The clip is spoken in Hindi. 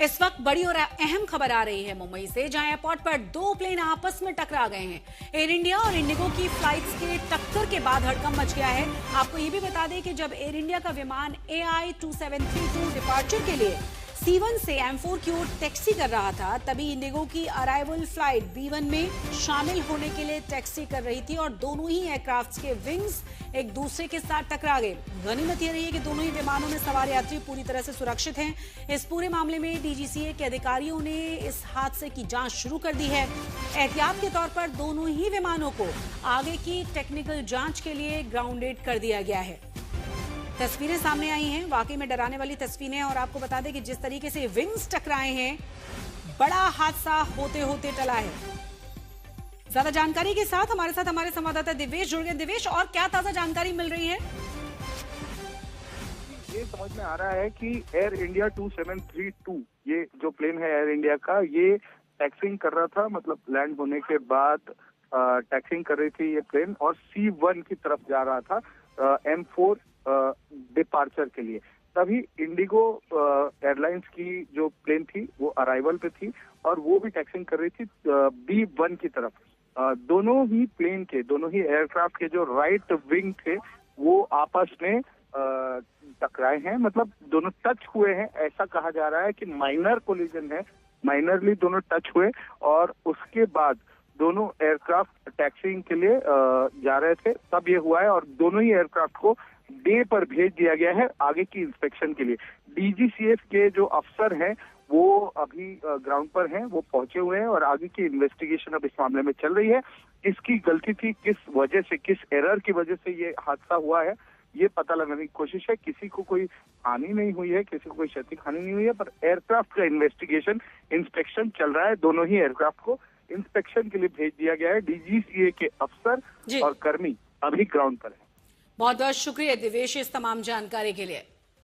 इस वक्त बड़ी और अहम खबर आ रही है मुंबई से, जहां एयरपोर्ट पर दो प्लेन आपस में टकरा गए हैं। एयर इंडिया और इंडिगो की फ्लाइट्स के टक्कर के बाद हड़कंप मच गया है। आपको ये भी बता दें कि जब एयर इंडिया का विमान AI-2732 डिपार्चर के लिए C1 से M4 की ओर टैक्सी कर रहा था, तभी इंडिगो की अराइवल फ्लाइट B1 में शामिल होने के लिए टैक्सी कर रही थी और दोनों ही एयरक्राफ्ट के विंग्स एक दूसरे के साथ टकरा गए। गनीमत यह रही है कि दोनों ही विमानों में सवार यात्री पूरी तरह से सुरक्षित हैं। इस पूरे मामले में DGCA के अधिकारियों ने इस हादसे की जांच शुरू कर दी है। एहतियात के तौर पर दोनों ही विमानों को आगे की टेक्निकल जांच के लिए ग्राउंडेड कर दिया गया है। तस्वीरें सामने आई हैं, वाकई में डराने वाली तस्वीरें। और आपको बता दें कि जिस तरीके से विंग्स टकराए हैं, बड़ा हादसा होते होते टला है। ज्यादा जानकारी के साथ हमारे संवाददाता दिवेश जुड़ गए। दिवेश, और क्या ताजा जानकारी मिल रही है? ये समझ में आ रहा है कि एयर इंडिया 2732 ये जो प्लेन है एयर इंडिया का, ये टैक्सिंग कर रहा था, मतलब लैंड होने के बाद टैक्सिंग कर रही थी ये प्लेन और C1 की तरफ जा रहा था M4 डिपार्चर के लिए। तभी इंडिगो एयरलाइंस की जो प्लेन थी वो अराइवल पे थी और वो भी टैक्सिंग कर रही थी B1 की तरफ। दोनों ही प्लेन के, दोनों ही एयरक्राफ्ट के जो राइट विंग थे वो आपस में टकराए हैं, मतलब दोनों टच हुए हैं। ऐसा कहा जा रहा है कि माइनर कोलिजन है, माइनरली दोनों टच हुए और उसके बाद दोनों एयरक्राफ्ट टैक्सिंग के लिए जा रहे थे, तब ये हुआ है और दोनों ही एयरक्राफ्ट को डे पर भेज दिया गया है आगे की इंस्पेक्शन के लिए। DGCA के जो अफसर हैं वो अभी ग्राउंड पर हैं, वो पहुंचे हुए हैं और आगे की इन्वेस्टिगेशन अब इस मामले में चल रही है। किसकी गलती थी, किस वजह से, किस एरर की वजह से ये हादसा हुआ है, ये पता लगाने की कोशिश है। किसी को कोई हानि नहीं हुई है, किसी को कोई क्षति हानि नहीं हुई है, पर एयरक्राफ्ट का इंस्पेक्शन चल रहा है। दोनों ही एयरक्राफ्ट को इंस्पेक्शन के लिए भेज दिया गया है। DGCA के अफसर और कर्मी अभी ग्राउंड पर है। बहुत बहुत शुक्रिया दिवेश इस तमाम जानकारी के लिए।